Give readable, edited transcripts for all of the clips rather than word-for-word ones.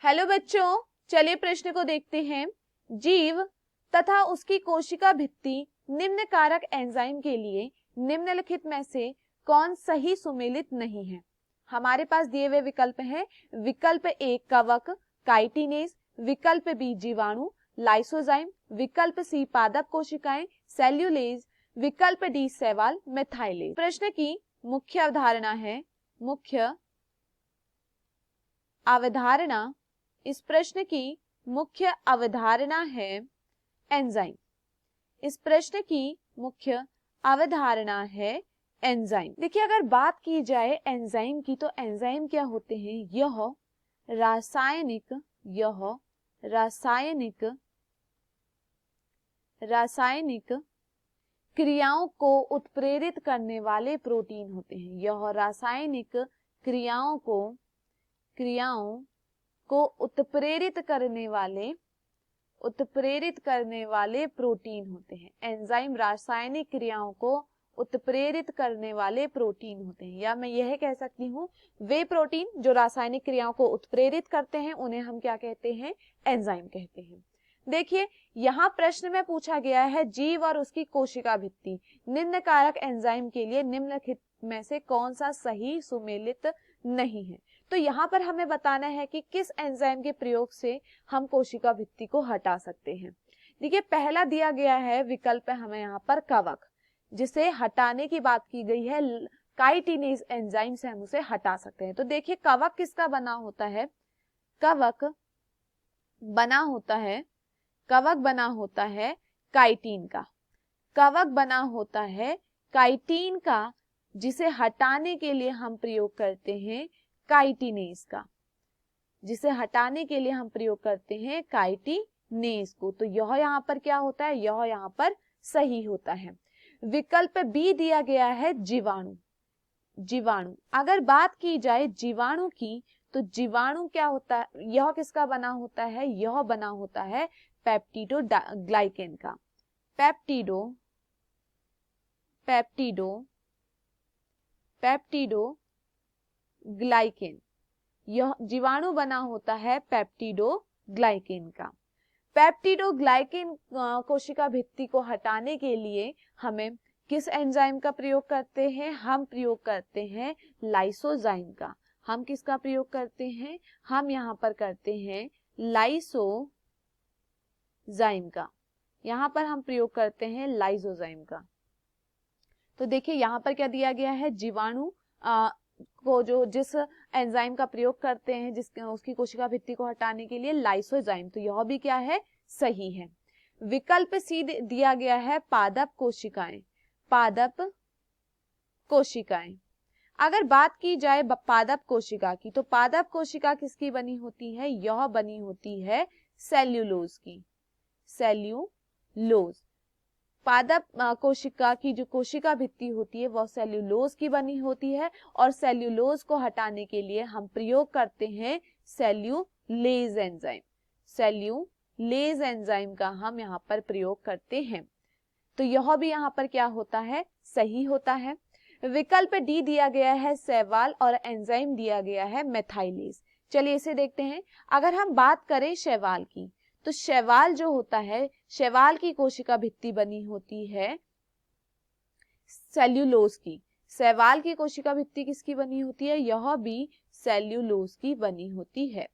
Hello बच्चों, चलिए प्रश्न को देखते हैं। जीव तथा उसकी कोशिका भित्ति निम्न कारक एंजाइम के लिए निम्नलिखित में से कौन सही सुमेलित नहीं है। हमारे पास दिए हुए विकल्प हैं। विकल्प ए कवक काइटिनेज, विकल्प बी जीवाणु लाइसोजाइम, विकल्प सी पादप कोशिकाएं सेल्यूलेज, विकल्प डी शैवाल मेथाइलेज। प्रश्न की मुख्य अवधारणा है, मुख्य अवधारणा, इस प्रश्न की मुख्य अवधारणा है एंजाइम। इस प्रश्न की मुख्य अवधारणा है एंजाइम। देखिए, अगर बात की जाए एंजाइम की तो एंजाइम क्या होते हैं? यह रासायनिक क्रियाओं को उत्प्रेरित करने वाले प्रोटीन होते हैं। यह रासायनिक क्रियाओं को उत्प्रेरित करने वाले प्रोटीन होते हैं। एंजाइम रासायनिक क्रियाओं को उत्प्रेरित करने वाले प्रोटीन होते हैं, या मैं यह कह सकती हूँ वे प्रोटीन जो रासायनिक क्रियाओं को उत्प्रेरित करते हैं उन्हें हम क्या कहते हैं? एंजाइम कहते हैं। देखिए, यहाँ प्रश्न में पूछा गया है जीव और उसकी कोशिका भित्ति निम्न कारक एंजाइम के लिए निम्नलिखित में से कौन सा सही सुमेलित नहीं है। तो यहाँ पर हमें बताना है कि किस एंजाइम के प्रयोग से हम कोशिका भित्ति को हटा सकते हैं। देखिए, पहला दिया गया है विकल्प हमें यहाँ पर कवक, जिसे हटाने की बात की गई है। काइटिनेज एंजाइम से हम उसे हटा सकते हैं। तो देखिए, कवक किसका बना होता है? कवक बना होता है काइटिन का। कवक बना होता है काइटिन का, जिसे हटाने के लिए हम प्रयोग करते हैं काइटिनेज का, जिसे हटाने के लिए हम प्रयोग करते हैं काइटिनेज को। तो यह यहाँ पर क्या होता है? यह यहाँ पर सही होता है। विकल्प बी दिया गया है जीवाणु। अगर बात की जाए जीवाणु की तो जीवाणु क्या होता है? यह किसका बना होता है? यह बना होता है पेप्टिडोग्लाइकेन का। पेप्टिडोग्लाइकेन, यह जीवाणु बना होता है पेप्टिडोग्लाइकेन का। पेप्टिडोग्लाइकेन कोशिका भित्ति को हटाने के लिए हमें किस एंजाइम का प्रयोग करते हैं? हम प्रयोग करते हैं लाइसोजाइम का। हम किसका प्रयोग करते हैं? हम यहाँ पर करते हैं लाइसोजाइम का। यहाँ पर हम प्रयोग करते हैं लाइसोजाइम का। तो देखिए, यहाँ पर क्या दिया गया है? जीवाणु को जिस एंजाइम का प्रयोग करते हैं उसकी कोशिका भित्ति को हटाने के लिए लाइसोजाइम, तो यह भी क्या है? सही है। विकल्प सी दिया गया है पादप कोशिकाएं। अगर बात की जाए पादप कोशिका की तो पादप कोशिका किसकी बनी होती है? यह बनी होती है सेल्यूलोज की। पादप कोशिका की जो कोशिका भित्ति होती है वह सेल्यूलोज की बनी होती है, और सेल्यूलोज को हटाने के लिए हम प्रयोग करते हैं सेल्यूलेज एंजाइम का हम यहाँ पर प्रयोग करते हैं। तो यह भी यहाँ पर क्या होता है? सही होता है। विकल्प डी दिया गया है शैवाल, और एंजाइम दिया गया है मेथाइलेज। चलिए इसे देखते हैं। अगर हम बात करें शैवाल की तो शैवाल जो होता है, शैवाल की कोशिका भित्ति बनी होती है सेल्यूलोज की। शैवाल की कोशिका भित्ति किसकी बनी होती है? यह भी सेल्यूलोज की बनी होती है।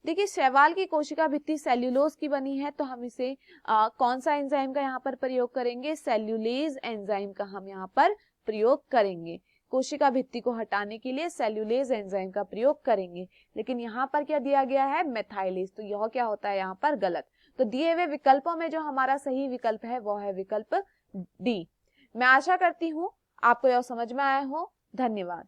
देखिए, शैवाल की कोशिका भित्ति सेल्यूलोज की बनी है, तो हम इसे कौन सा एंजाइम का यहाँ पर प्रयोग करेंगे? सेल्यूलेज एंजाइम का हम यहाँ पर प्रयोग करेंगे। कोशिका भित्ति को हटाने के लिए सेल्यूलेज एंजाइम का प्रयोग करेंगे। लेकिन यहाँ पर क्या दिया गया है? मेथाइलेज। तो यह क्या होता है? यहाँ पर गलत। तो दिए हुए विकल्पों में जो हमारा सही विकल्प है वह है विकल्प डी। मैं आशा करती हूँ आपको यह समझ में आया हो। धन्यवाद।